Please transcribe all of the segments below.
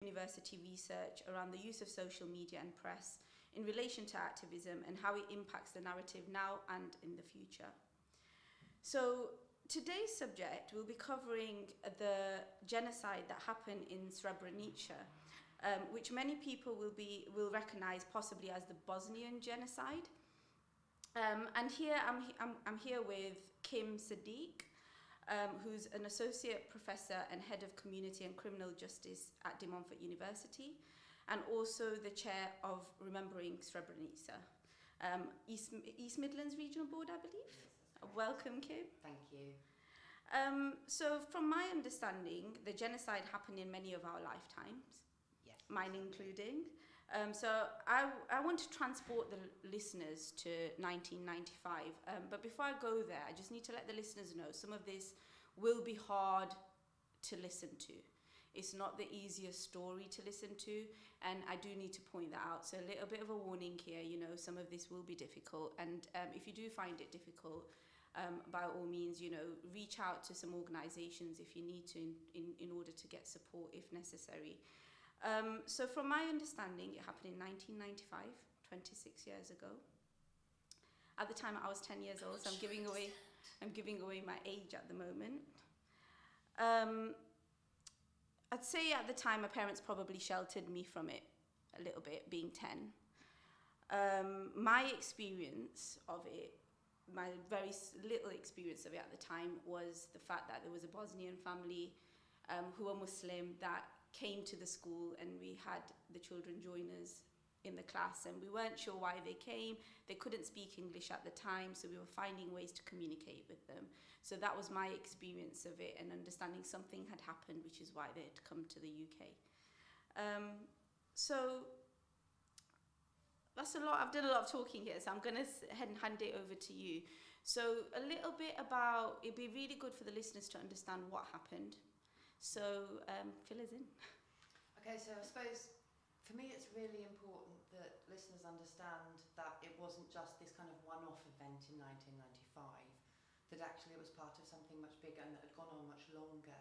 university research around the use of social media and press in relation to activism and how it impacts the narrative now and in the future. So today's subject will be covering the genocide that happened in Srebrenica, which many people will recognize possibly as the Bosnian genocide. And here I'm here with Kim Saqique, who's an associate professor and head of community and criminal justice at De Montfort University, and also the chair of Remembering Srebrenica, East Midlands Regional Board, I believe. Yes, welcome, Kim. Thank you. So from my understanding, the genocide happened in many of our lifetimes, yes, mine including. So I want to transport the listeners to 1995. But before I go there, I just need to let the listeners know some of this will be hard to listen to. It's not the easiest story to listen to, and I do need to point that out. So a little bit of a warning here, you know, some of this will be difficult. And if you do find it difficult, by all means, you know, reach out to some organizations if you need to in order to get support if necessary. So from my understanding, it happened in 1995, 26 years ago. At the time, I was 10 years old, so I'm giving away my age at the moment. I'd say at the time, my parents probably sheltered me from it a little bit, being 10. My experience of it, my very little experience of it at the time, was the fact that there was a Bosnian family who were Muslim that came to the school, and we had the children join us in the class, and we weren't sure why they came. They couldn't speak English at the time, so we were finding ways to communicate with them. So that was my experience of it, and understanding something had happened, which is why they had come to the UK. So that's a lot. I've done a lot of talking here, so I'm going to hand it over to you. So a little bit about, it'd be really good for the listeners to understand what happened. So fill us in. Okay, so I suppose for me it's really important that listeners understand that it wasn't just this kind of one-off event in 1995, that actually it was part of something much bigger and that had gone on much longer.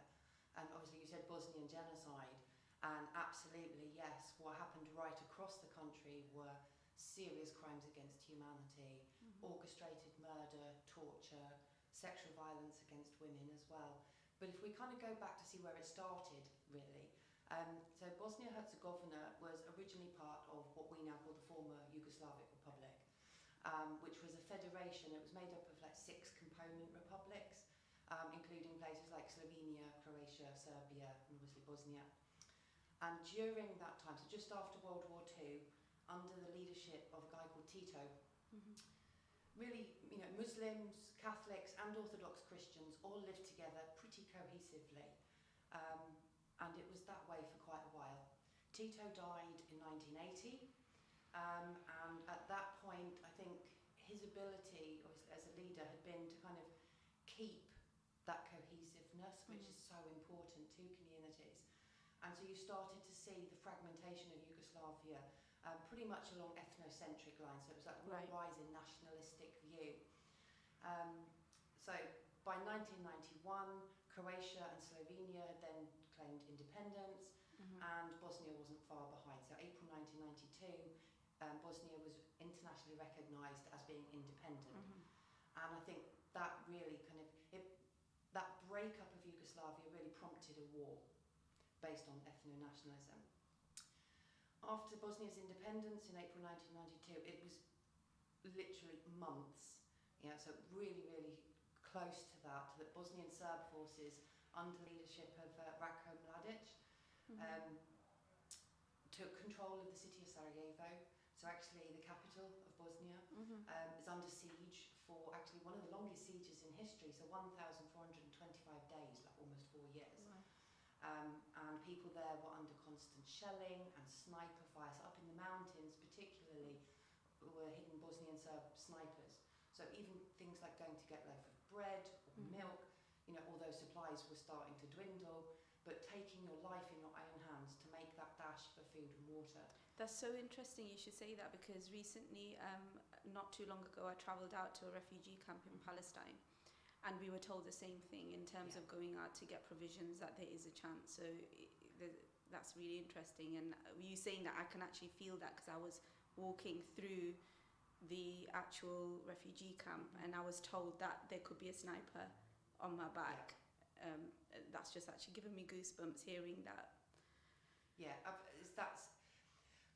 And obviously you said Bosnian genocide, and absolutely yes, what happened right across the country were serious crimes against humanity, orchestrated murder, torture, sexual violence against women as well. But if we kind of go back to see where it started, really, so Bosnia-Herzegovina was originally part of what we now call the former Yugoslavic Republic, which was a federation. It was made up of like 6 component republics, including places like Slovenia, Croatia, Serbia, and obviously Bosnia. And during that time, so just after World War II, under the leadership of a guy called Tito, really, you know, Muslims, Catholics and Orthodox Christians all lived together pretty cohesively. And it was that way for quite a while. Tito died in 1980, and at that point, I think his ability as a leader had been to kind of keep that cohesiveness, which is so important to communities. And so you started to see the fragmentation of Yugoslavia pretty much along ethnocentric lines. So it was like a real rise in nationalistic view. So by 1991, Croatia and Slovenia then claimed independence, and Bosnia wasn't far behind. So April 1992, Bosnia was internationally recognised as being independent. And I think that really kind of, that breakup of Yugoslavia really prompted a war based on ethno-nationalism. After Bosnia's independence in April 1992, it was literally months, so really, really close to that Bosnian Serb forces, under leadership of Ratko Mladic, took control of the city of Sarajevo. So actually the capital of Bosnia is under siege for actually one of the longest sieges in history, so 1,425 days, like almost 4 years. And people there were under constant shelling and sniper fire. So up in the mountains particularly were hidden Bosnian Serb snipers. So even things like going to get a loaf of bread or milk, you know, all those supplies were starting to dwindle, but taking your life in your own hands to make that dash for food and water. That's so interesting you should say that, because recently, not too long ago, I travelled out to a refugee camp in Palestine, and we were told the same thing in terms of going out to get provisions, that there is a chance. So that's really interesting. And you saying that, I can actually feel that, because I was walking through the actual refugee camp, and I was told that there could be a sniper on my back. That's just actually given me goosebumps hearing that. Yeah, that's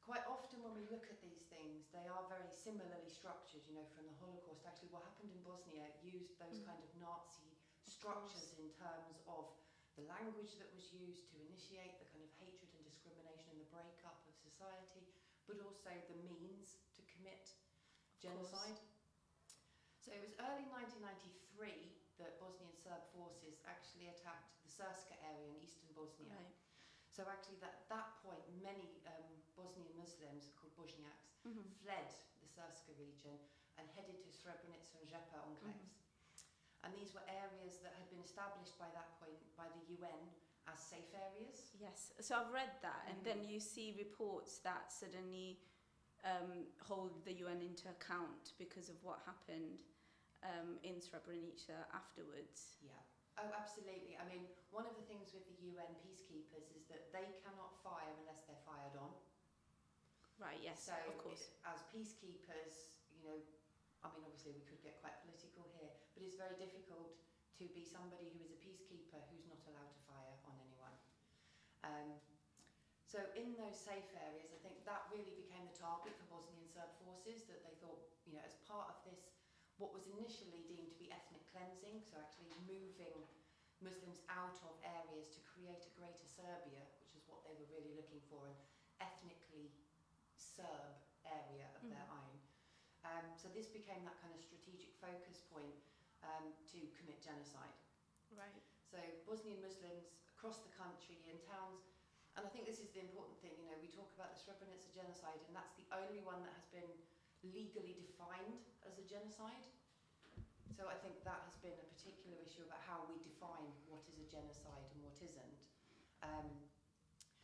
quite often when we look at these things, they are very similarly structured, you know, from the Holocaust. Actually, what happened in Bosnia used those kind of Nazi structures in terms of the language that was used to initiate the kind of hatred and discrimination and the breakup of society, but also the means to commit genocide. So it was early 1993 that Bosnian Serb forces actually attacked the Srpska area in eastern Bosnia. Right. So actually at that point, many Bosnian Muslims, called Bošnjaks, fled the Srpska region and headed to Srebrenica and Žepa enclaves. And these were areas that had been established by that point by the UN as safe areas. Yes, so I've read that, and then you see reports that suddenly hold the UN into account because of what happened in Srebrenica afterwards. Yeah. Oh, absolutely. I mean, one of the things with the UN peacekeepers is that they cannot fire unless they're fired on. Right, yes, so of course. As peacekeepers, you know, I mean, obviously we could get quite political here, but it's very difficult to be somebody who is a peacekeeper who's not allowed to fire on anyone. So in those safe areas, I think that really became the target for Bosnian Serb forces, that they thought, you know, as part of this, what was initially deemed to be ethnic cleansing, so actually moving Muslims out of areas to create a greater Serbia, which is what they were really looking for, an ethnically Serb area of their own. So this became that kind of strategic focus point to commit genocide. Right. So Bosnian Muslims across the country in towns, and I think this is the important thing, you know, we talk about the Srebrenica genocide, and that's the only one that has been legally defined as a genocide. So I think that has been a particular issue about how we define what is a genocide and what isn't.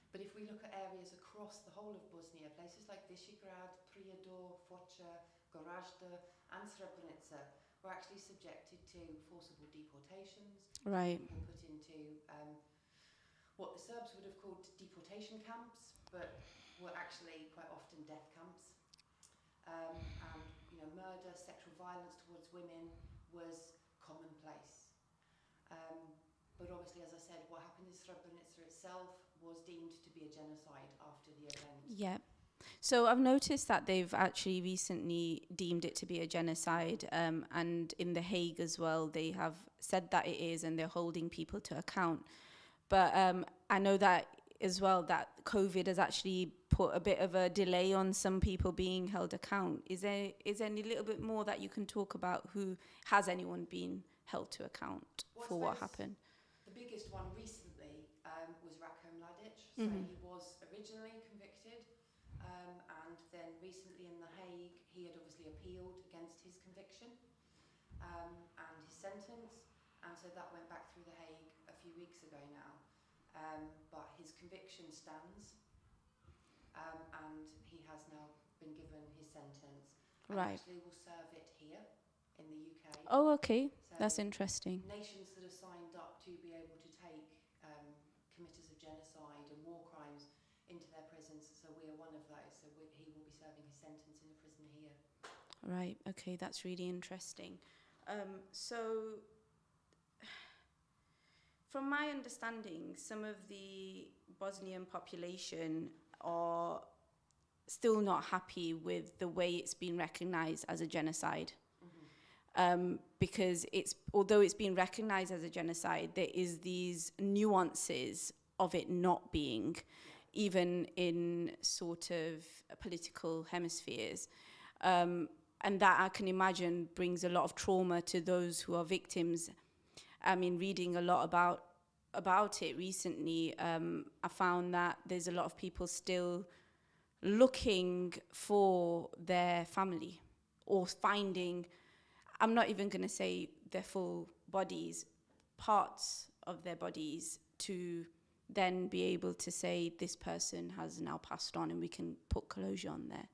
But if we look at areas across the whole of Bosnia, places like Visegrad, Prijedor, Foča, Gorazde and Srebrenica were actually subjected to forcible deportations. Right. People put into what the Serbs would have called deportation camps, but were actually quite often death camps. And you know, murder, sexual violence towards women was commonplace. But obviously, as I said, what happened in Srebrenica itself was deemed to be a genocide after the event. Yeah. So I've noticed that they've actually recently deemed it to be a genocide, and in The Hague as well, they have said that it is, and they're holding people to account. But I know that as well, that COVID has actually put a bit of a delay on some people being held account. Is there any little bit more that you can talk about? Has anyone been held to account for what happened? The biggest one recently was Ratko Mladic. So he was originally convicted, and then recently in The Hague, he had obviously appealed against his conviction and his sentence, and so that went back through The Hague a few weeks ago now. But his conviction stands, and he has now been given his sentence. And right. Actually will serve it here in the UK. Oh, okay. So that's interesting. Nations that have signed up to be able to take committers of genocide and war crimes into their prisons, so we are one of those. So he will be serving his sentence in a prison here. Right, okay, that's really interesting. So, from my understanding, some of the Bosnian population are still not happy with the way it's been recognised as a genocide. Because although it's been recognised as a genocide, there is these nuances of it not being, even in sort of political hemispheres. And that, I can imagine, brings a lot of trauma to those who are victims. I mean, reading a lot about it recently, I found that there's a lot of people still looking for their family, or finding, I'm not even going to say their full bodies, parts of their bodies, to then be able to say this person has now passed on and we can put closure on there.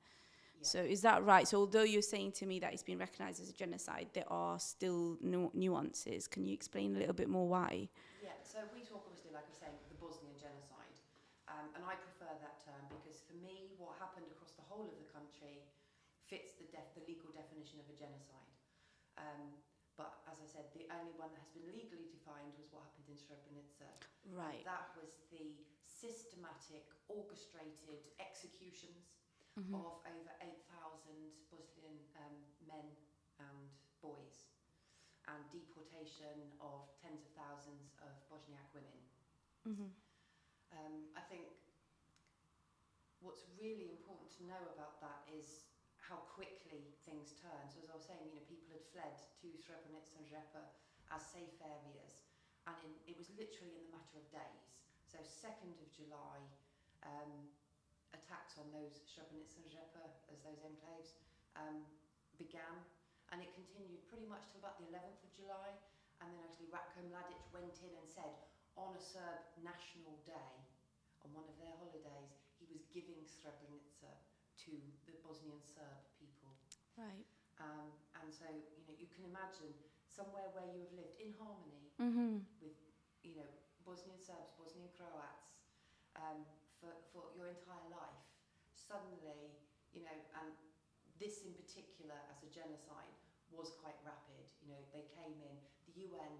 Yeah. So is that right? So although you're saying to me that it's been recognised as a genocide, there are still nuances. Can you explain a little bit more why? Yeah, so we talk obviously, like we're saying, the Bosnian genocide. I prefer that term because for me, what happened across the whole of the country fits the legal definition of a genocide. But as I said, the only one that has been legally defined was what happened in Srebrenica. Right. And that was the systematic, orchestrated executions Mm-hmm. of over 8,000 Bosnian men and boys, and deportation of tens of thousands of Bosniak women. Mm-hmm. I think what's really important to know about that is how quickly things turn. So as I was saying, people had fled to Srebrenica and Žepa as safe areas, and it was literally in the matter of days. So 2nd of July, attacks on those Srebrenica and Žepa, as those enclaves, began, and it continued pretty much till about the 11th of July, and then actually Ratko Mladic went in and said, on a Serb national day, on one of their holidays, he was giving Srebrenica to the Bosnian Serb people. Right. And so, you can imagine somewhere where you have lived in harmony Mm-hmm. with, Bosnian Serbs, Bosnian Croats, for your entire life, suddenly, and this in particular as a genocide was quite rapid. They came in, the UN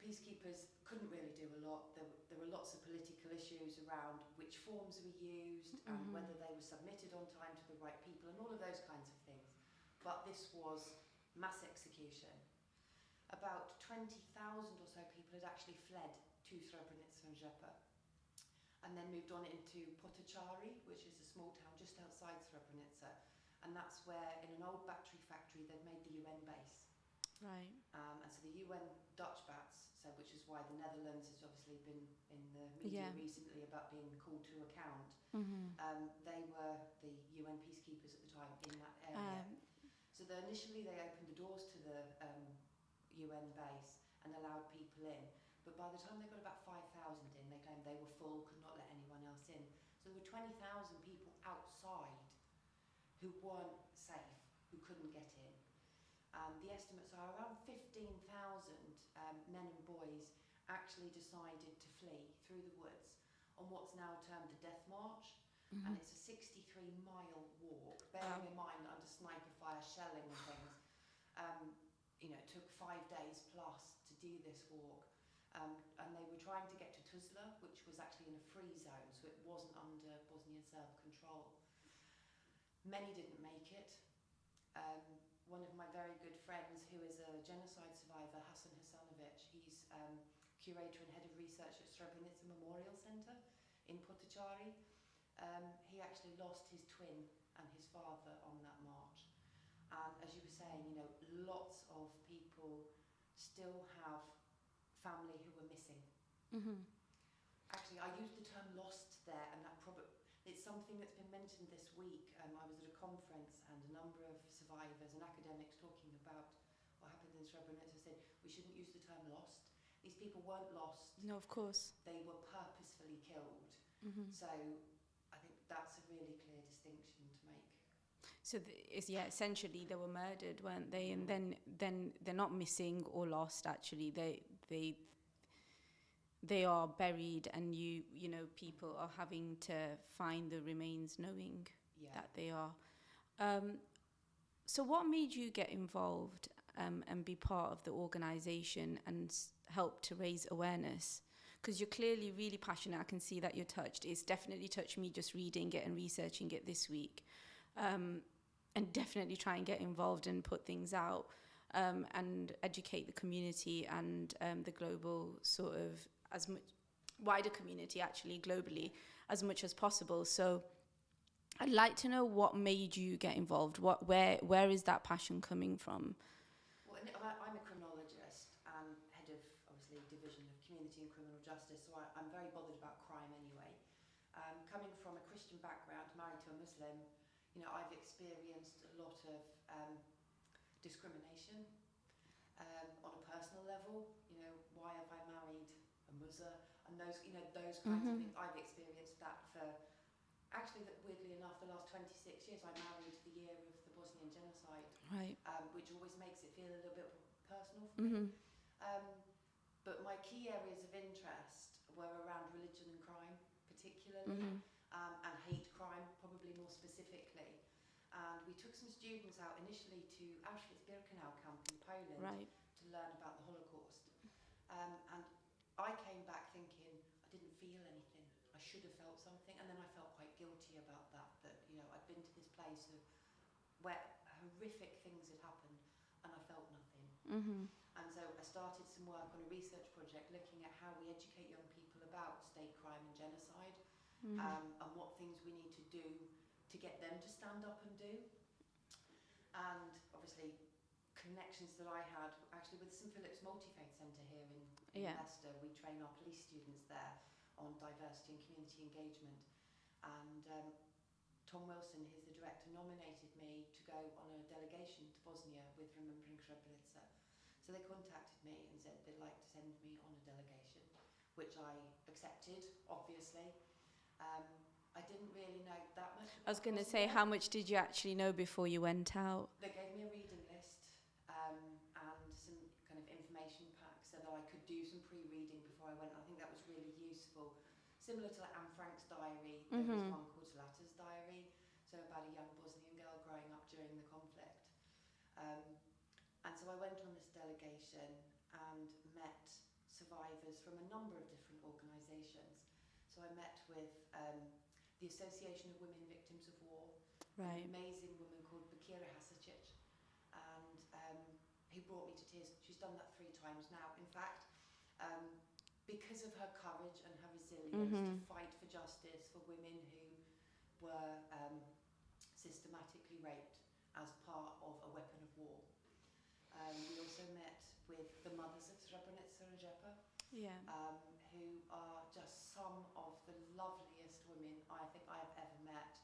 peacekeepers couldn't really do a lot. There were lots of political issues around which forms were used and whether they were submitted on time to the right people and all of those kinds of things. But this was mass execution. About 20,000 or so people had actually fled to Srebrenica and Žepa, and then moved on into Potocari, which is a small town just outside Srebrenica, and that's where, in an old battery factory, they'd made the UN base. Right. And so the UN Dutch bats, which is why the Netherlands has obviously been in the media recently about being called to account. Mm-hmm. They were the UN peacekeepers at the time in that area. So initially they opened the doors to the UN base and allowed people in. But by the time they got about 5,000 in, they claimed they were full, could not let anyone else in. So there were 20,000 people outside who weren't safe, who couldn't get in. The estimates are around 15,000 men and boys actually decided to flee through the woods on what's now termed the Death March. Mm-hmm. And it's a 63-mile walk, bearing in mind under sniper fire, shelling and things. It took 5 days plus to do this walk. And they were trying to get to Tuzla, which was actually in a free zone, so it wasn't under Bosnian Serb control. Many didn't make it. One of my very good friends, who is a genocide survivor, Hasan Hasanovic, he's curator and head of research at Srebrenica Memorial Centre in Potocari. He actually lost his twin and his father on that march. And as you were saying, lots of people still have family who were missing. Mm-hmm. Actually, I used the term lost there, and it's something that's been mentioned this week. I was at a conference and a number of survivors and academics talking about what happened in Srebrenica said we shouldn't use the term lost. These people weren't lost. No, of course. They were purposefully killed. Mm-hmm. So I think that's a really clear distinction to make. So essentially they were murdered, weren't they? And then they're not missing or lost. Actually, they are buried, and people are having to find the remains, knowing that they are. So what made you get involved and be part of the organisation and help to raise awareness? Because you're clearly really passionate. I can see that you're touched. It's definitely touched me just reading it and researching it this week. And definitely try and get involved and put things out and educate the community and the global sort of as much wider community actually globally as much as possible. So I'd like to know what made you get involved. Where is that passion coming from? Well, I'm a criminologist and head of obviously division of community and criminal justice, so I'm very bothered about crime anyway. Coming from a Christian background, married to a Muslim, I've experienced a lot of discrimination on a personal level. Why have I married a Musa? And those kinds of things. I've experienced that for, actually, weirdly enough, the last 26 years. I married the year of the Bosnian genocide, right? Which always makes it feel a little bit personal for me. But my key areas of interest were around religion and crime, particularly, and hate crime probably more specifically. And we took some students out initially to Auschwitz-Birkenau camp in Poland to learn about the Holocaust. And I came back thinking I didn't feel anything. I should have felt something, and then I felt quite guilty about that. That I'd been to this place where horrific things had happened, and I felt nothing. And so I started some work on a research project looking at how we educate young people about state crime and genocide, and what things we need to do to get them to stand up and do. And obviously connections that I had actually with St Philip's Multi-Faith Centre here in Leicester. We train our police students there on diversity and community engagement. And Tom Wilson, who's the director, nominated me to go on a delegation to Bosnia with Remembering Srebrenica. So they contacted me and said they'd like to send me on a delegation, which I accepted, obviously. I didn't really know that much. I was going to say, how much did you actually know before you went out? They gave me a reading list and some kind of information pack so that I could do some pre-reading before I went. I think that was really useful. Similar to Anne Frank's diary, there was one called Zlata's diary, so about a young Bosnian girl growing up during the conflict. And so I went on this delegation and met survivors from a number of different organisations. So I met with the Association of Women Victims of War, an amazing woman called Bakira Hasičić, and who brought me to tears. She's done that 3 times now. In fact, because of her courage and her resilience to fight for justice for women who were systematically raped as part of a weapon of war. We also met with the mothers of Srebrenica and Jepa, who are just some of the loveliest women I think I have ever met.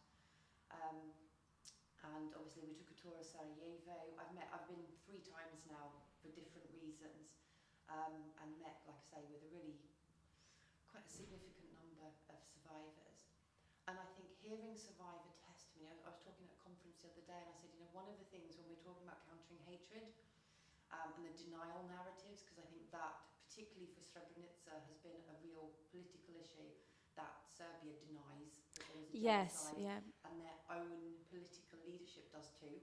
And obviously we took a tour of Sarajevo. I've been 3 times now for different reasons, and met, like I say, with a really quite a significant number of survivors. And I think hearing survivor testimony, I was talking at a conference the other day and I said, one of the things when we're talking about countering hatred and the denial narratives, because I think that, particularly for Srebrenica, has been a real political issue, that Serbia denies that there was a genocide, and their own political leadership does too.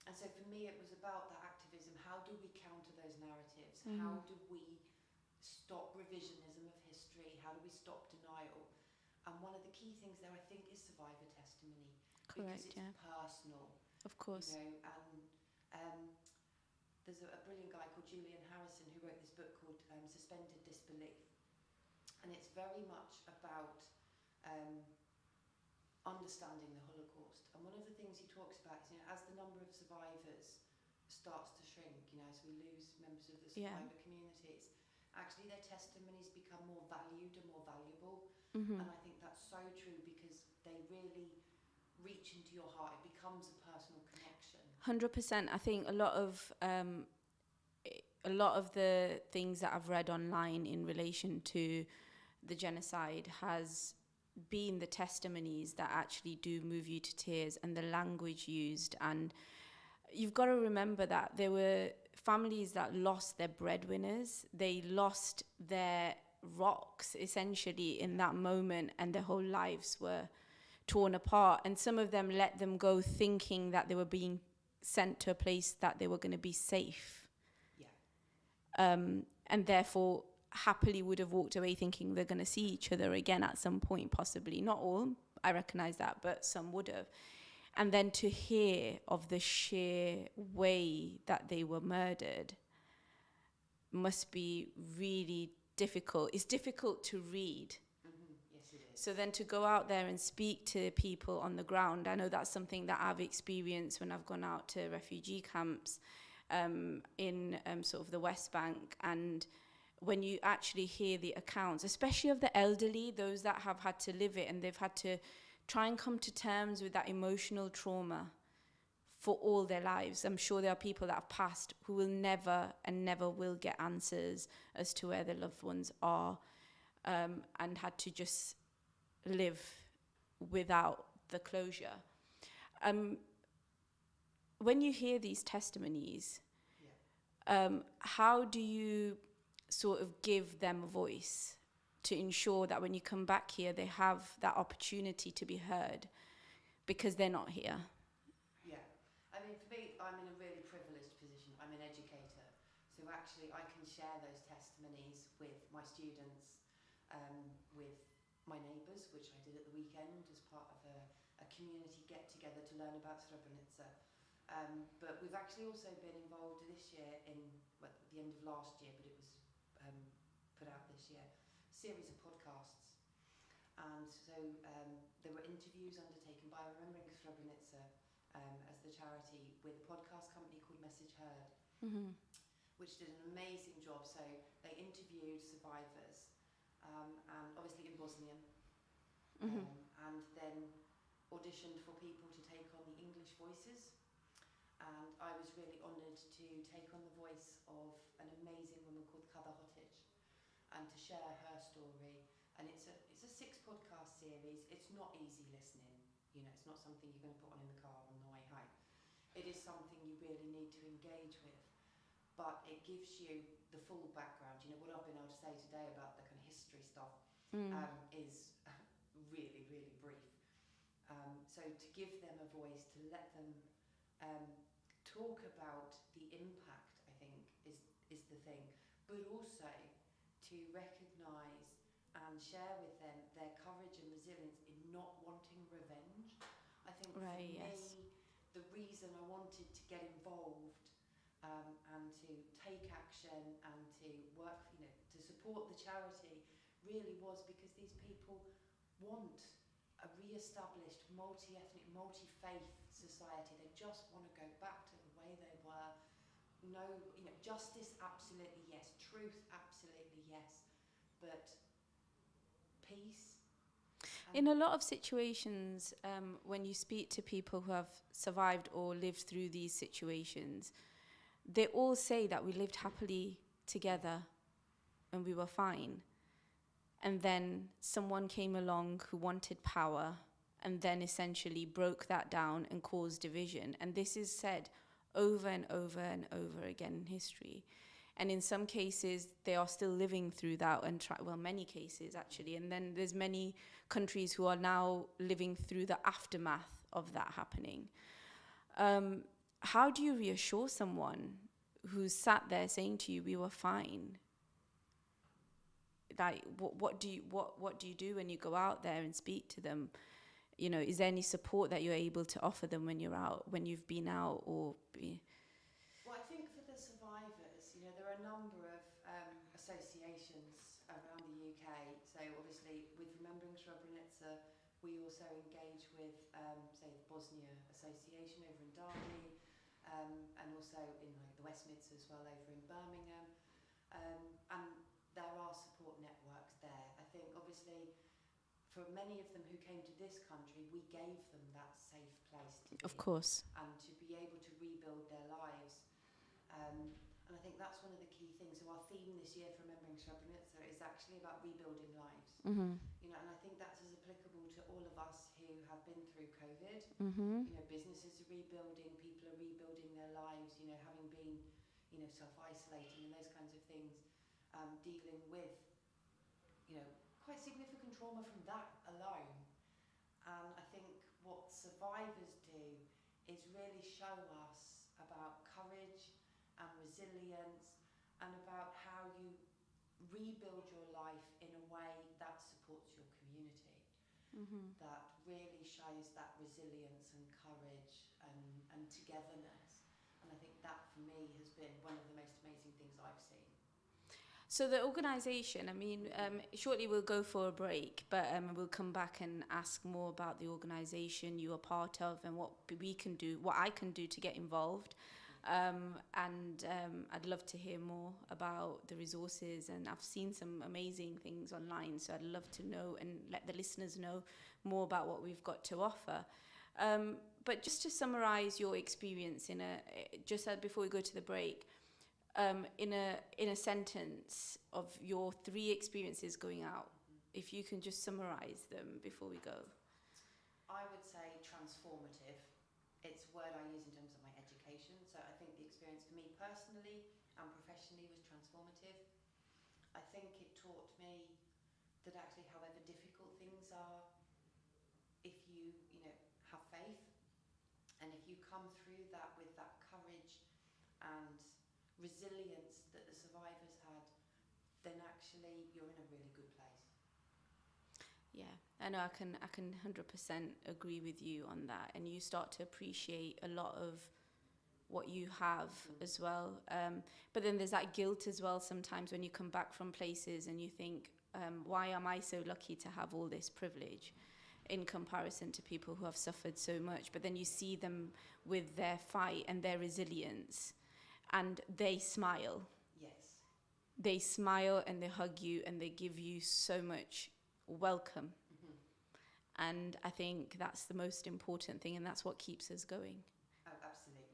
And so for me it was about that activism. How do we counter those narratives? How do we stop revisionism of history? How do we stop denial? And one of the key things there, I think, is survivor testimony. Because it's personal. Of course. And there's a brilliant guy called Julian Harrison who wrote this book called Suspended Disbelief. And it's very much about understanding the Holocaust. And one of the things he talks about is, as the number of survivors starts to shrink, as we lose members of the survivor communities, actually their testimonies become more valued and more valuable. And I think that's so true because they really reach into your heart. It becomes a personal connection. 100%. I think a lot of the things that I've read online in relation to the genocide has been the testimonies that actually do move you to tears, and the language used. And you've got to remember that there were families that lost their breadwinners. They lost their rocks essentially in that moment, and their whole lives were torn apart. And some of them let them go thinking that they were being sent to a place that they were going to be safe. And therefore happily would have walked away thinking they're going to see each other again at some point, possibly. Not all, I recognize that, but some would have. And then to hear of the sheer way that they were murdered must be really difficult. It's difficult to read. Yes, it is. So then to go out there and speak to people on the ground, I know that's something that I've experienced when I've gone out to refugee camps in sort of the West Bank. And when you actually hear the accounts, especially of the elderly, those that have had to live it and they've had to try and come to terms with that emotional trauma for all their lives. I'm sure there are people that have passed who will never and never will get answers as to where their loved ones are, and had to just live without the closure. When you hear these testimonies, how do you sort of give them a voice to ensure that when you come back here, they have that opportunity to be heard because they're not here? Yeah. I mean, for me, I'm in a really privileged position. I'm an educator. So actually, I can share those testimonies with my students, with my neighbours, which I did at the weekend as part of a community get-together to learn about Srebrenica. But we've actually also been involved this year in, well, at the end of last year, but it was put out this year, a series of podcasts. And so there were interviews undertaken by Remembering Srebrenica as the charity with a podcast company called HAJ, which did an amazing job. So they interviewed survivors, and obviously in Bosnian, and then auditioned for people to take on the English voices. And I was really honoured to take on the voice of an amazing woman called HAJ, and to share her story. And it's a 6 podcast series. It's not easy listening. You know, it's not something you're going to put on in the car on the way home. It is something you really need to engage with. But it gives you the full background. You know, what I've been able to say today about the kind of history stuff is really, really brief. So to give them a voice, to let them talk about the impact, I think, is the thing. But also to recognise and share with them their courage and resilience in not wanting revenge. I think for me, the reason I wanted to get involved and to take action and to work, you know, to support the charity really was because these people want a re-established, multi-ethnic, multi-faith society. They just want to go back to the way they were. No, you know, justice, absolutely yes. Truth, absolutely yes. But peace. In a lot of situations, when you speak to people who have survived or lived through these situations, they all say that we lived happily together and we were fine. And then someone came along who wanted power and then essentially broke that down and caused division. And this is said over and over and over again in history. And in some cases, they are still living through that, and many cases actually. And then there's many countries who are now living through the aftermath of that happening. How do you reassure someone who's sat there saying to you, "We were fine"? Like, what do you do when you go out there and speak to them? You know, is there any support that you're able to offer them when you're out, when you've been out, or? Well, I think for the survivors, you know, there are a number of associations around the UK. So obviously, with Remembering Srebrenica, we also engage with, say, the Bosnia Association over in Derby, and also in like the West Mids as well over in Birmingham, and there are support networks there. I think obviously for many of them who came to this country, we gave them that safe place to be. Of course. And to be able to rebuild their lives. And I think that's one of the key things. So our theme this year for Remembering Srebrenica is actually about rebuilding lives. You know, and I think that's as applicable to all of us who have been through COVID. You know, businesses are rebuilding, people are rebuilding their lives, you know, having been, you know, self-isolating and those kinds of things. Dealing with, you know, quite significant trauma from that alone. And I think what survivors do is really show us about courage and resilience and about how you rebuild your life in a way that supports your community. That really shows that resilience and courage and togetherness. And I think that for me has been one of the most amazing things I've seen. So the organisation, I mean, shortly we'll go for a break, but we'll come back and ask more about the organisation you are part of and what we can do, what I can do to get involved. And I'd love to hear more about the resources, and I've seen some amazing things online, so I'd love to know and let the listeners know more about what we've got to offer. But just to summarise your experience before we go to the break, in a sentence of your 3 experiences going out, if you can just summarise them before we go. I would say transformative. It's a word I use in terms of my education. So I think the experience for me personally and professionally was transformative. I think it taught me that actually, however difficult things are, if you have faith, and if you come through that with that courage and resilience that the survivors had, then actually you're in a really good place. Yeah, I know. I can 100% agree with you on that, and you start to appreciate a lot of what you have as well. But then there's that guilt as well sometimes when you come back from places and you think, why am I so lucky to have all this privilege in comparison to people who have suffered so much? But then you see them with their fight and their resilience, and they smile. Yes. They smile and they hug you and they give you so much welcome. And I think that's the most important thing, and that's what keeps us going. Oh, absolutely.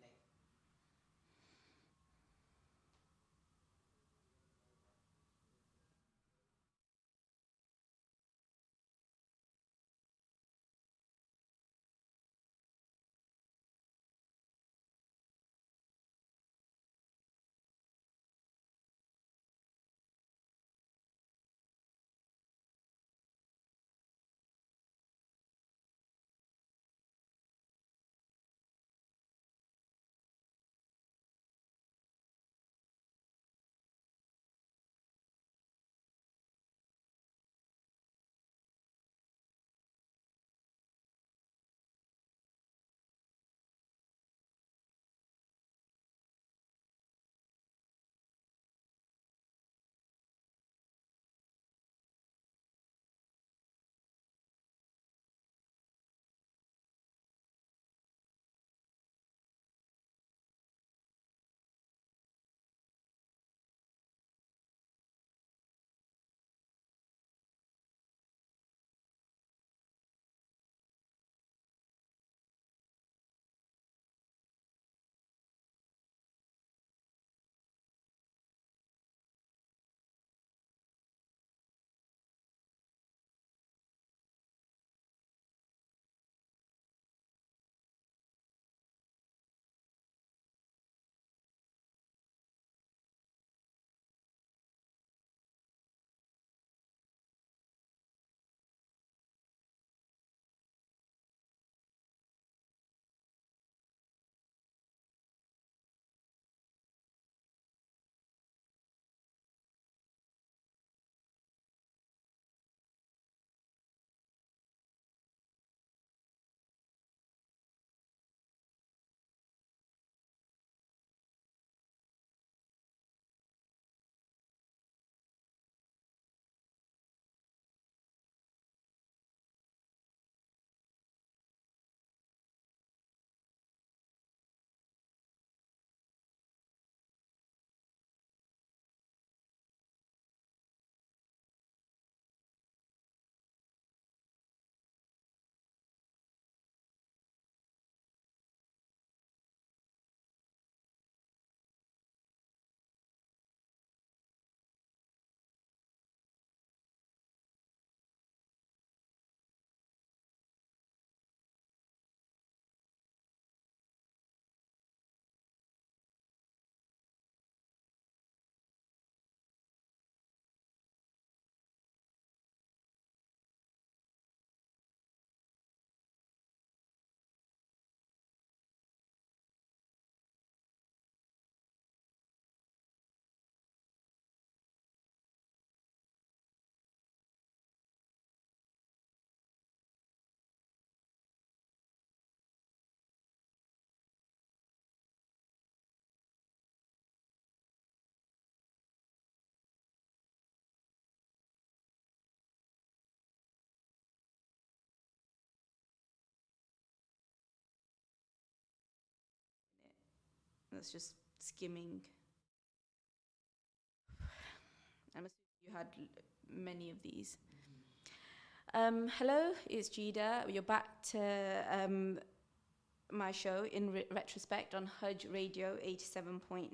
That's just skimming. I'm assuming you had many of these. Hello, it's Jeeda. You're back to my show, In Retrospect, on HAJ RADIO 87.9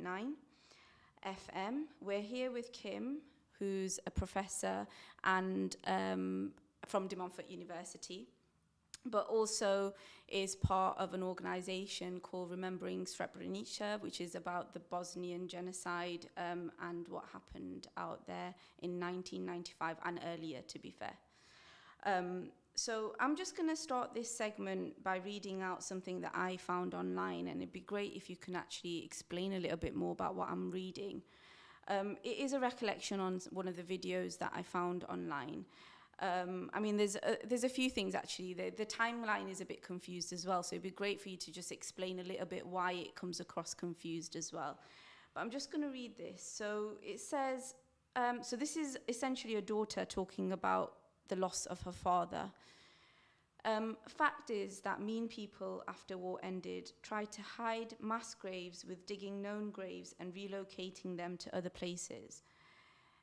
FM. We're here with Kim, who's a professor and from De Montfort University. but also is part of an organization called Remembering Srebrenica, which is about the Bosnian genocide and what happened out there in 1995 and earlier, to be fair. So I'm just going to start this segment by reading out something that I found online, and it'd be great if you can actually explain a little bit more about what I'm reading. It is a recollection on one of the videos that I found online. I mean, there's a few things actually. The timeline is a bit confused as well, so it'd be great for you to just explain a little bit why it comes across confused as well. But I'm just going to read this. So it says, so this is essentially a daughter talking about the loss of her father. Fact is that mean people after war ended tried to hide mass graves with digging known graves and relocating them to other places.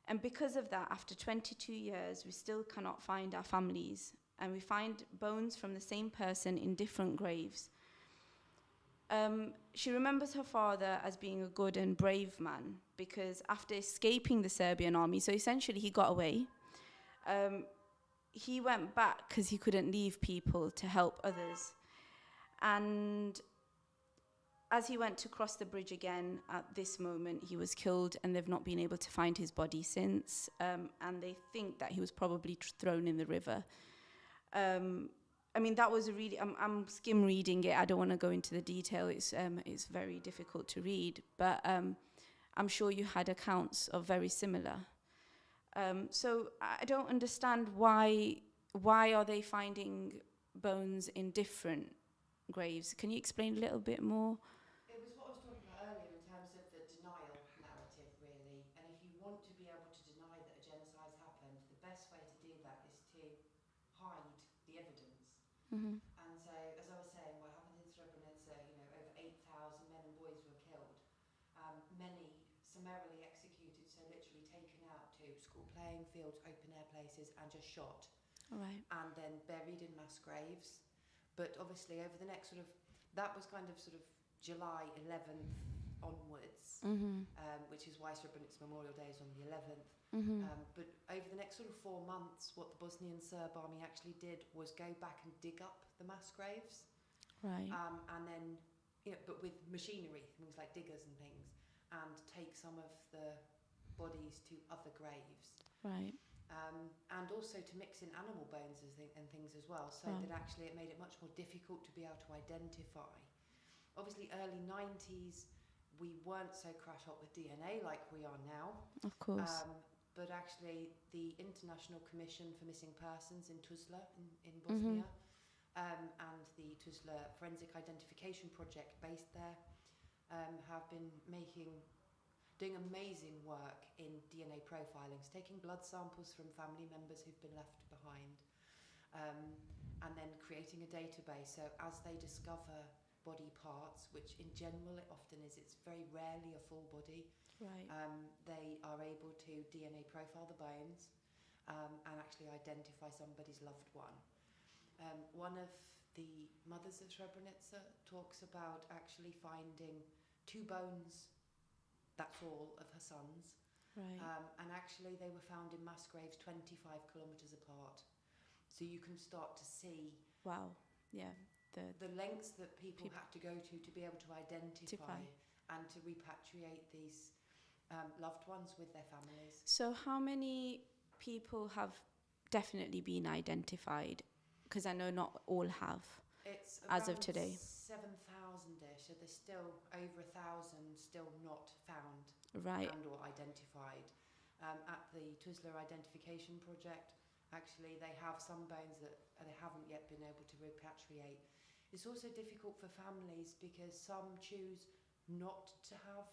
And because of that, after 22 years, we still cannot find our families, and we find bones from the same person in different graves. She remembers her father as being a good and brave man, because after escaping the Serbian army, so essentially he got away, he went back because he couldn't leave people to help others. And as he went to cross the bridge again, at this moment, he was killed, and they've not been able to find his body since. And they think that he was probably thrown in the river. I mean, that was a really, I'm skim reading it. I don't want to go into the detail. It's very difficult to read. But I'm sure you had accounts of very similar. So I don't understand why are they finding bones in different graves? Can you explain a little bit more? It was what I was talking about earlier in terms of the denial narrative, really. And if you want to be able to deny that a genocide's happened, the best way to do that is to hide the evidence. Mm-hmm. And so, as I was saying, what happened in Srebrenica, over 8,000 men and boys were killed. Many summarily executed, so literally taken out to school playing fields, open air places, and just shot. All right. And then buried in mass graves. But obviously, over the next that was kind of July 11th onwards, which is why Srebrenica Memorial Day is on the 11th. Mm-hmm. But over the next 4 months, what the Bosnian Serb army actually did was go back and dig up the mass graves. Right. And then, but with machinery, things like diggers and things, and take some of the bodies to other graves. Right. And also to mix in animal bones and things as well, so that actually it made it much more difficult to be able to identify. Obviously, early 90s, we weren't so crash hot with DNA like we are now. Of course. But actually, the International Commission for Missing Persons in Tuzla, in Bosnia, and the Tuzla Forensic Identification Project based there, have been doing amazing work in DNA profiling, taking blood samples from family members who've been left behind, and then creating a database. So as they discover body parts, which in general it often is, it's very rarely a full body, Right. They are able to DNA profile the bones and actually identify somebody's loved one. One of the mothers of Srebrenica talks about actually finding 2 bones, that's all, of her sons. Right. And actually they were found in mass graves 25 kilometres apart. So you can start to see Wow. Yeah. the lengths that people had to go to be able to identify and to repatriate these loved ones with their families. So how many people have definitely been identified? Because I know not all have. It's as of today. 7,000-ish, so there's still over 1,000 still not found, Right. and or identified. At the Tuzla Identification Project, actually they have some bones that they haven't yet been able to repatriate. It's also difficult for families because some choose not to have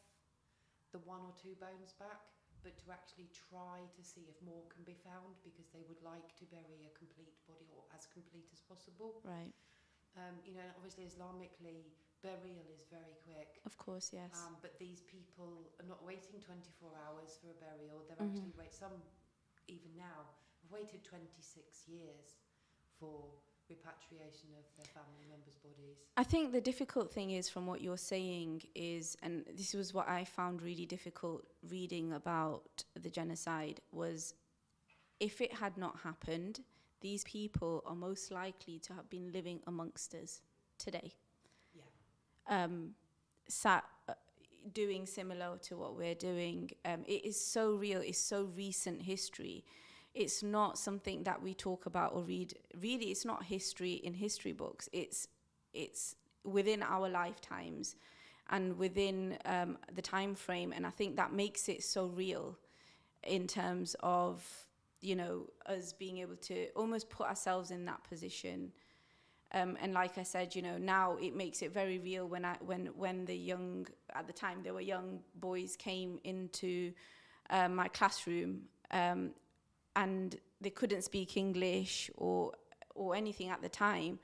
the 1 or 2 bones back, but to actually try to see if more can be found because they would like to bury a complete body, or as complete as possible. Right. Obviously Islamically, burial is very quick. Of course, yes. But these people are not waiting 24 hours for a burial. They're actually some even now have waited 26 years for repatriation of their family members' bodies. I think the difficult thing is, from what you're saying, is, and this was what I found really difficult reading about the genocide, was if it had not happened, these people are most likely to have been living amongst us today. Yeah. Sat doing similar to what we're doing. It is so real, it's so recent history. It's not something that we talk about or read. Really, it's not history in history books. It's within our lifetimes and within the time frame. And I think that makes it so real in terms of, you know, us being able to almost put ourselves in that position. And like I said, you know, now it makes it very real when the young, at the time they were young boys, came into my classroom, and they couldn't speak English or anything at the time,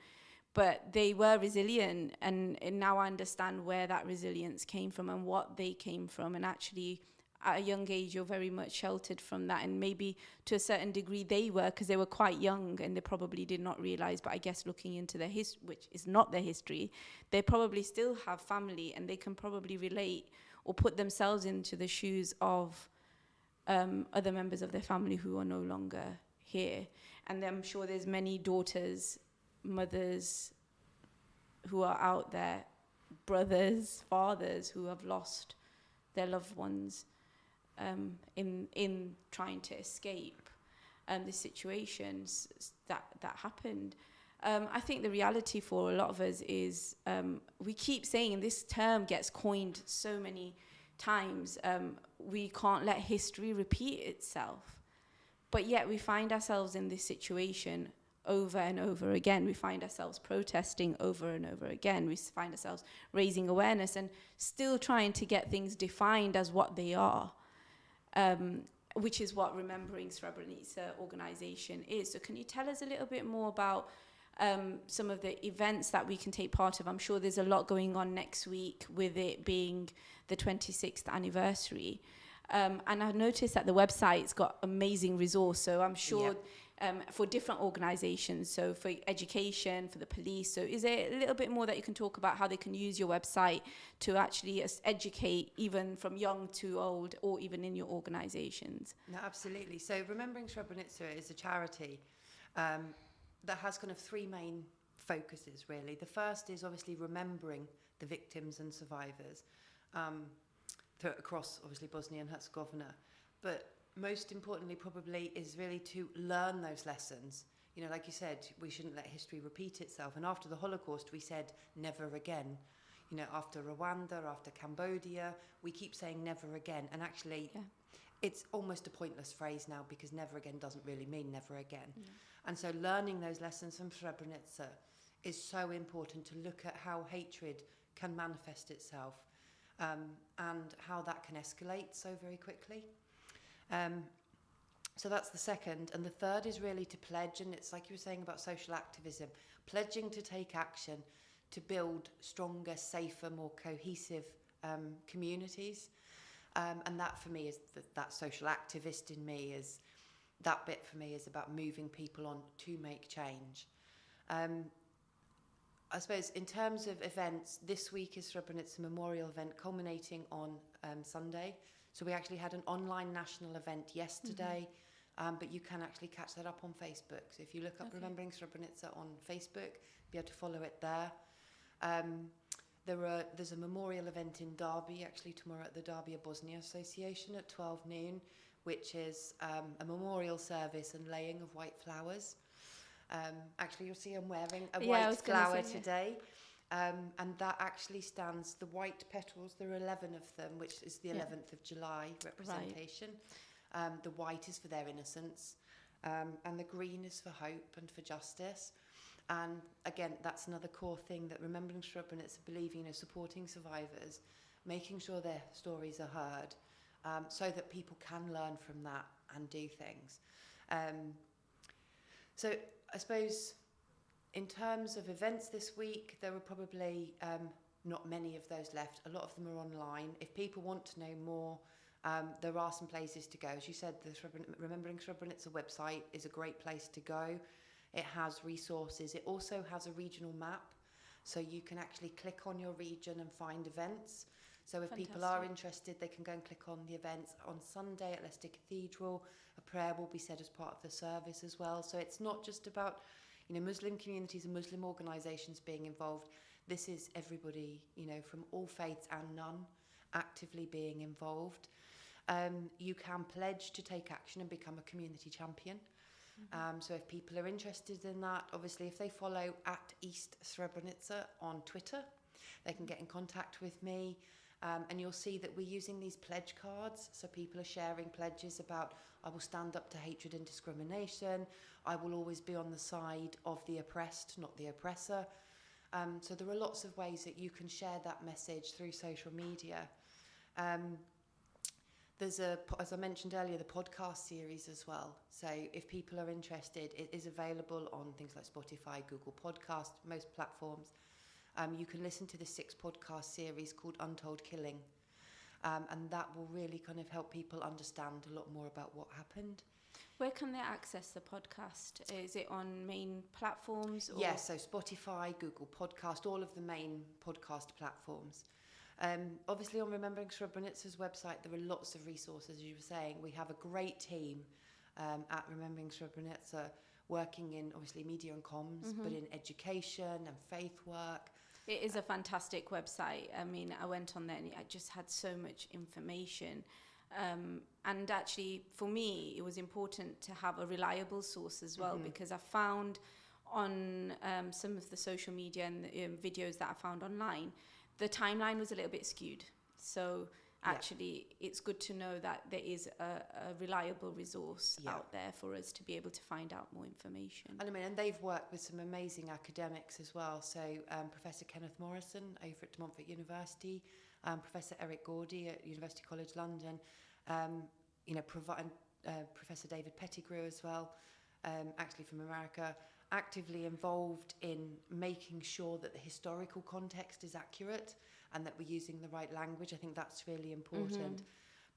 but they were resilient, and now I understand where that resilience came from and what they came from. And actually, at a young age, you're very much sheltered from that, and maybe to a certain degree they were, because they were quite young and they probably did not realize. But I guess looking into their history, which is not their history, they probably still have family, and they can probably relate or put themselves into the shoes of other members of their family who are no longer here. And I'm sure there's many daughters, mothers who are out there, brothers, fathers who have lost their loved ones in trying to escape the situations that happened. I think the reality for a lot of us is, we keep saying, and this term gets coined so many times, we can't let history repeat itself. But yet we find ourselves in this situation over and over again. We find ourselves protesting over and over again. We find ourselves raising awareness and still trying to get things defined as what they are, which is what Remembering Srebrenica organization is. So can you tell us a little bit more about some of the events that we can take part of? I'm sure there's a lot going on next week with it being the 26th anniversary. And I've noticed that the website's got amazing resource, so I'm sure for different organizations, so for education, for the police. So is there a little bit more that you can talk about how they can use your website to actually educate, even from young to old, or even in your organizations? No, absolutely. So Remembering Srebrenica is a charity that has kind of three main focuses, really. The first is obviously remembering the victims and survivors across, obviously, Bosnia and Herzegovina. But most importantly, probably, is really to learn those lessons. You know, like you said, we shouldn't let history repeat itself. And after the Holocaust, we said never again. You know, after Rwanda, after Cambodia, we keep saying never again. And actually, it's almost a pointless phrase now, because never again doesn't really mean never again. And so learning those lessons from Srebrenica is so important, to look at how hatred can manifest itself, and how that can escalate so very quickly. So that's the second. And the third is really to pledge, and it's like you were saying about social activism, pledging to take action to build stronger, safer, more cohesive communities. And that for me is that social activist in me, is that bit for me is about moving people on to make change. I suppose in terms of events, this week is Srebrenica Memorial event culminating on Sunday. So we actually had an online national event yesterday, but you can actually catch that up on Facebook. So if you look up Remembering Srebrenica on Facebook, you'll be able to follow it there. There's a memorial event in Derby, actually tomorrow, at the Derby of Bosnia Association at 12 noon, which is a memorial service and laying of white flowers. Actually, you'll see I'm wearing a white flower today. And that actually stands, the white petals, there are 11 of them, which is the 11th of July representation. Right. The white is for their innocence, and the green is for hope and for justice. And again, that's another core thing that Remembering Srebrenica believe, supporting survivors, making sure their stories are heard, so that people can learn from that and do things. So I suppose in terms of events this week, there are probably not many of those left. A lot of them are online. If people want to know more, there are some places to go. As you said, the Remembering Srebrenica website is a great place to go. It has resources. It also has a regional map, so you can actually click on your region and find events. So if people are interested, they can go and click on the events. On Sunday at Leicester Cathedral, a prayer will be said as part of the service as well. So it's not just about, Muslim communities and Muslim organisations being involved. This is everybody, from all faiths and none, actively being involved. You can pledge to take action and become a community champion. So if people are interested in that, obviously if they follow at East Srebrenica on Twitter, they can get in contact with me. And you'll see that we're using these pledge cards. So people are sharing pledges about, I will stand up to hatred and discrimination. I will always be on the side of the oppressed, not the oppressor. So there are lots of ways that you can share that message through social media. There's as I mentioned earlier, the podcast series as well. So if people are interested, it is available on things like Spotify, Google Podcast, most platforms. You can listen to the 6-podcast series called Untold Killing. And that will really kind of help people understand a lot more about what happened. Where can they access the podcast? Is it on main platforms? Or? Yes, so Spotify, Google Podcast, all of the main podcast platforms. Obviously on Remembering Srebrenica's website, there are lots of resources, as you were saying. We have a great team at Remembering Srebrenica working in, obviously, media and comms, but in education and faith work. It is a fantastic website. I mean, I went on there and I just had so much information. And actually, for me, it was important to have a reliable source as well, because I found on some of the social media and the, videos that I found online, the timeline was a little bit skewed. So actually, it's good to know that there is a reliable resource out there for us to be able to find out more information. And I mean, and they've worked with some amazing academics as well. So Professor Kenneth Morrison over at De Montfort University, Professor Eric Gordy at University College London, Professor David Pettigrew as well, actually from America, actively involved in making sure that the historical context is accurate and that we're using the right language. I think that's really important.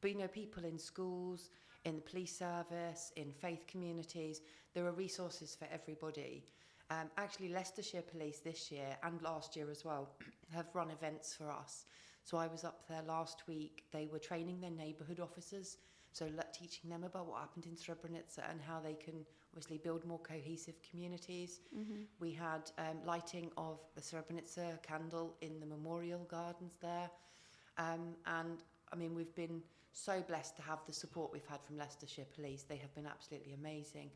But, people in schools, in the police service, in faith communities, there are resources for everybody. Actually, Leicestershire Police this year and last year as well have run events for us. So I was up there last week. They were training their neighbourhood officers, so teaching them about what happened in Srebrenica and how they can obviously build more cohesive communities. We had lighting of the Srebrenica candle in the memorial gardens there. And I mean, we've been so blessed to have the support we've had from Leicestershire Police. They have been absolutely amazing.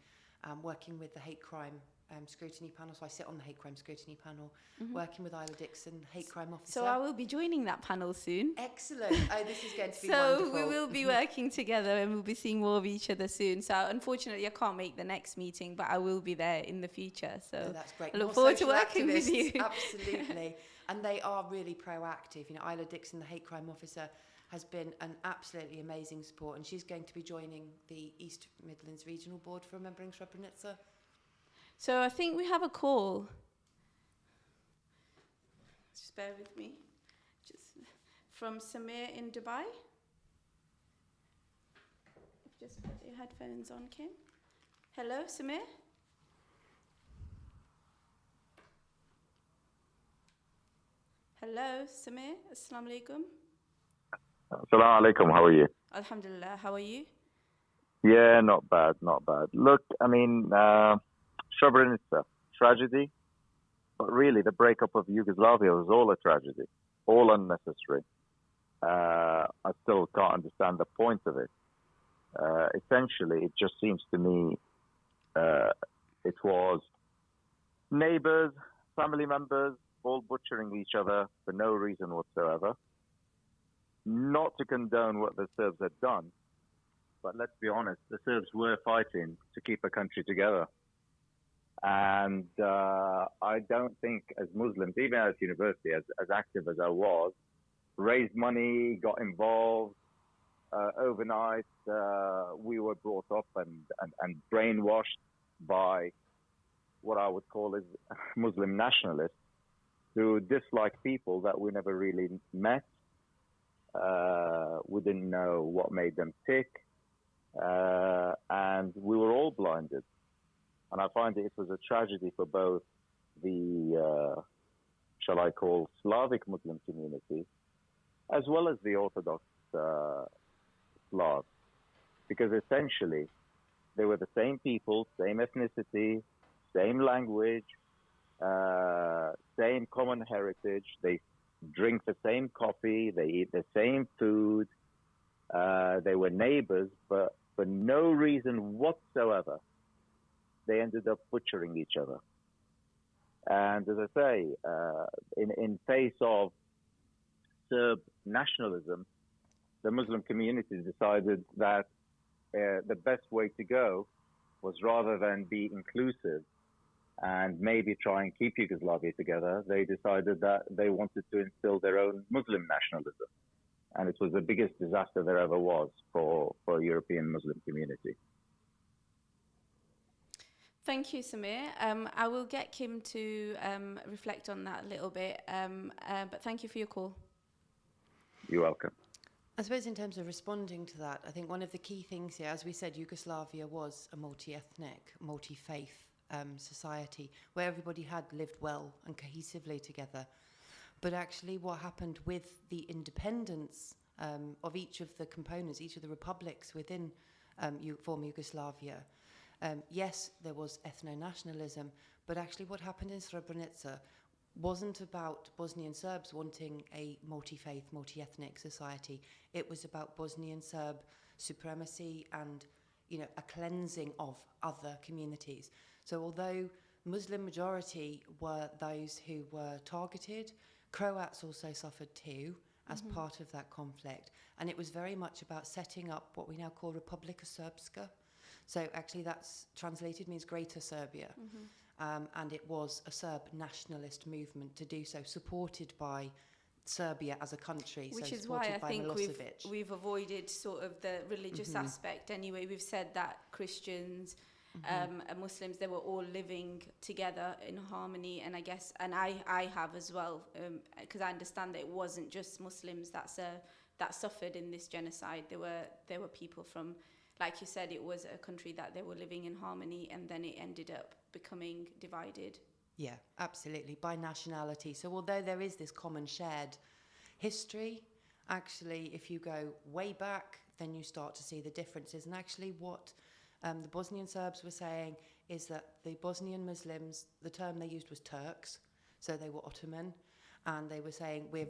Working with the hate crime scrutiny panel. So I sit on the hate crime scrutiny panel, working with Isla Dixon, hate crime officer. So I will be joining that panel soon. Excellent. Oh, this is going to be wonderful. So we will be working together and we'll be seeing more of each other soon. So unfortunately, I can't make the next meeting, but I will be there in the future. So that's great. I look forward to working with you. Absolutely. And they are really proactive. Isla Dixon, the hate crime officer, has been an absolutely amazing support, and she's going to be joining the East Midlands Regional Board for Remembering Srebrenica. So I think we have a call. Just bear with me. Just from Samir in Dubai. Just put your headphones on, Kim. Hello, Samir. Hello, Samir. Assalamu alaikum. Assalamu alaikum. How are you? Alhamdulillah. How are you? Yeah, not bad, not bad. Look, I mean, Srebrenica, tragedy, but really the breakup of Yugoslavia was all a tragedy, all unnecessary. I still can't understand the point of it. Essentially, it just seems to me it was neighbors, family members, all butchering each other for no reason whatsoever. Not to condone what the Serbs had done, but let's be honest, the Serbs were fighting to keep a country together. And I don't think as Muslims, even at university, as active as I was, raised money, got involved. Overnight, we were brought up and brainwashed by what I would call as Muslim nationalists who dislike people that we never really met. We didn't know what made them tick. And we were all blinded. And I find it was a tragedy for both the, shall I call, Slavic Muslim community, as well as the Orthodox Slavs, because essentially they were the same people, same ethnicity, same language, same common heritage. They drink the same coffee, they eat the same food, they were neighbors, but for no reason whatsoever, they ended up butchering each other. And as I say, in face of Serb nationalism, the Muslim community decided that the best way to go was, rather than be inclusive and maybe try and keep Yugoslavia together, they decided that they wanted to instill their own Muslim nationalism. And it was the biggest disaster there ever was for European Muslim community. Thank you, Samir. I will get Kim to reflect on that a little bit, but thank you for your call. You're welcome. I suppose in terms of responding to that, I think one of the key things here, as we said, Yugoslavia was a multi-ethnic, multi-faith society where everybody had lived well and cohesively together. But actually what happened with the independence of each of the components, each of the republics within former Yugoslavia, yes, there was ethno-nationalism, but actually what happened in Srebrenica wasn't about Bosnian Serbs wanting a multi-faith, multi-ethnic society. It was about Bosnian Serb supremacy and, you know, a cleansing of other communities. So although Muslim majority were those who were targeted, Croats also suffered too as part of that conflict. And it was very much about setting up what we now call Republika Srpska. So actually that's translated means Greater Serbia. And it was a Serb nationalist movement to do so, supported by Serbia as a country. Which so is why I think Milosevic. we've avoided sort of the religious aspect anyway. We've said that Christians and Muslims, they were all living together in harmony, and I guess, and I have as well, because I understand that it wasn't just Muslims that suffered in this genocide. There were people from, like you said, it was a country that they were living in harmony, and then it ended up becoming divided. Yeah, absolutely, by nationality. So although there is this common shared history, actually, if you go way back, then you start to see the differences. And actually what the Bosnian Serbs were saying is that the Bosnian Muslims, the term they used was Turks, so they were Ottoman, and they were saying we're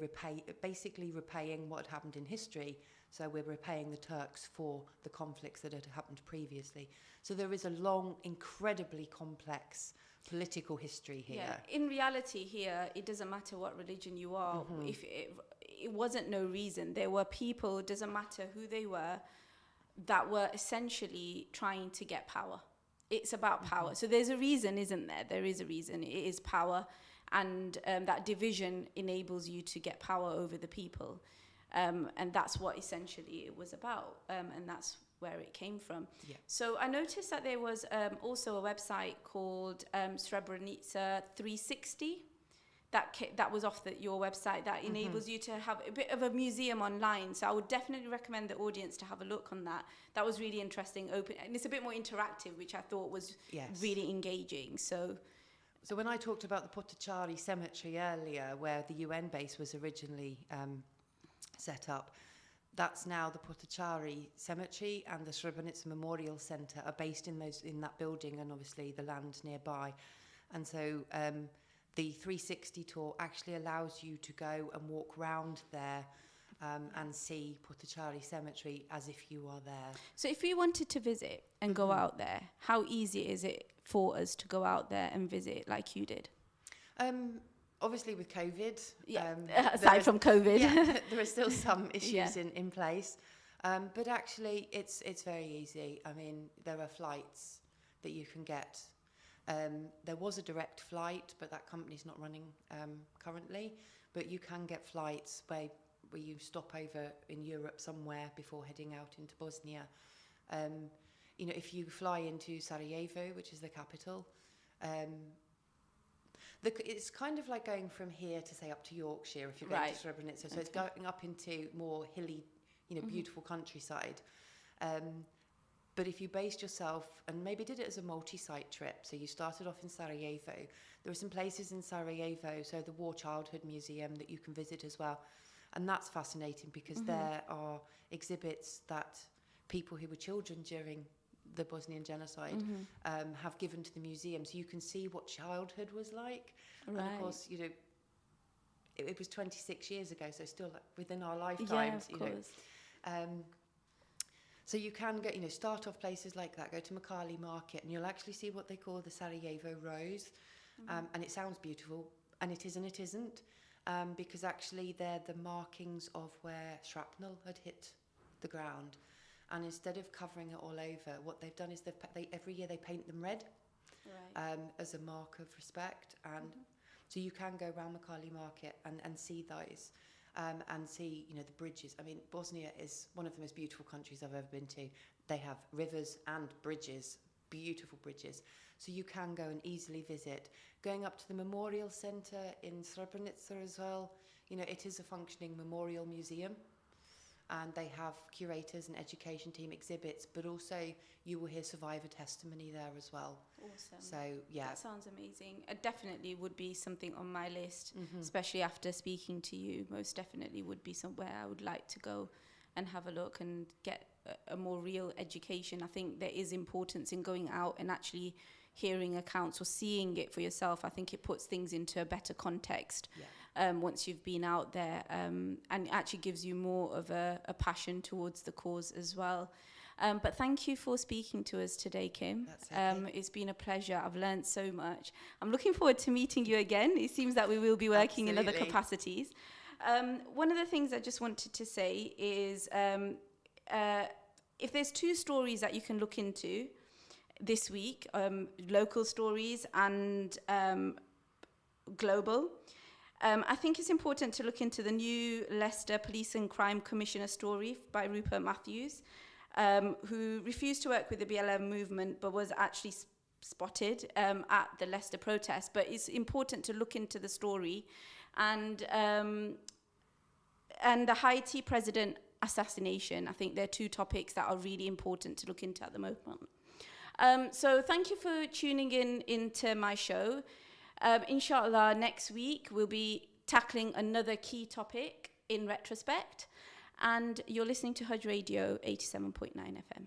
basically repaying what had happened in history, so we're repaying the Turks for the conflicts that had happened previously. So there is a long, incredibly complex political history here. Yeah, in reality here, it doesn't matter what religion you are. If it wasn't no reason. There were people, it doesn't matter who they were, that were essentially trying to get power. It's about power. So there's a reason, isn't there? There is a reason. It is power. And that division enables you to get power over the people. And that's what essentially it was about. And that's where it came from. Yeah. So I noticed that there was also a website called Srebrenica 360. That was off your website that enables you to have a bit of a museum online. So I would definitely recommend the audience to have a look on that. That was really interesting, open, and it's a bit more interactive, which I thought was really engaging. So when I talked about the Potocari Cemetery earlier, where the UN base was originally set up, that's now the Potocari Cemetery, and the Srebrenica Memorial Centre are based in that building, and obviously the land nearby. And so the 360 tour actually allows you to go and walk round there and see Potocari Cemetery as if you are there. So if we wanted to visit and go out there, how easy is it for us to go out there and visit like you did? Obviously with COVID. Aside from COVID. There are still some issues in place. But actually it's very easy. I mean, there are flights that you can get. There was a direct flight, but that company's not running currently. But you can get flights where you stop over in Europe somewhere before heading out into Bosnia. You know, if you fly into Sarajevo, which is the capital, it's kind of like going from here to, say, up to Yorkshire if you're going to Srebrenica. So it's going up into more hilly, you know, beautiful countryside. But if you based yourself, and maybe did it as a multi-site trip, so you started off in Sarajevo, there are some places in Sarajevo, so the War Childhood Museum that you can visit as well. And that's fascinating because there are exhibits that people who were children during the Bosnian genocide have given to the museum, so you can see what childhood was like. Right. And of course, you know, it was 26 years ago, so still like within our lifetimes. Yeah, of course. So you can go, you know, start off places like that, go to Makali Market, and you'll actually see what they call the Sarajevo Rose. And it sounds beautiful, and it is and it isn't, because actually they're the markings of where shrapnel had hit the ground. And instead of covering it all over, what they've done is they every year they paint them red, as a mark of respect. And so you can go around Makali Market and see those. And see, you know, the bridges. I mean, Bosnia is one of the most beautiful countries I've ever been to. They have rivers and bridges, beautiful bridges. So you can go and easily visit. Going up to the Memorial Centre in Srebrenica as well, you know, it is a functioning memorial museum. And they have curators and education team exhibits, but also you will hear survivor testimony there as well. Awesome. So, yeah. That sounds amazing. It definitely would be something on my list, especially after speaking to you. Most definitely would be somewhere I would like to go and have a look and get a more real education. I think there is importance in going out and actually hearing accounts or seeing it for yourself. I think it puts things into a better context. Yeah. Once you've been out there, and it actually gives you more of a passion towards the cause as well. But thank you for speaking to us today, Kim. That's okay. It's been a pleasure. I've learned so much. I'm looking forward to meeting you again. It seems that we will be working in other capacities. One of the things I just wanted to say is if there's two stories that you can look into this week, local stories and global, I think it's important to look into the new Leicester Police and Crime Commissioner story by Rupert Matthews, who refused to work with the BLM movement but was actually spotted at the Leicester protest. But it's important to look into the story and the Haiti president assassination. I think they're two topics that are really important to look into at the moment. So thank you for tuning into my show. Inshallah, next week we'll be tackling another key topic in retrospect. And you're listening to HAJ Radio 87.9 FM.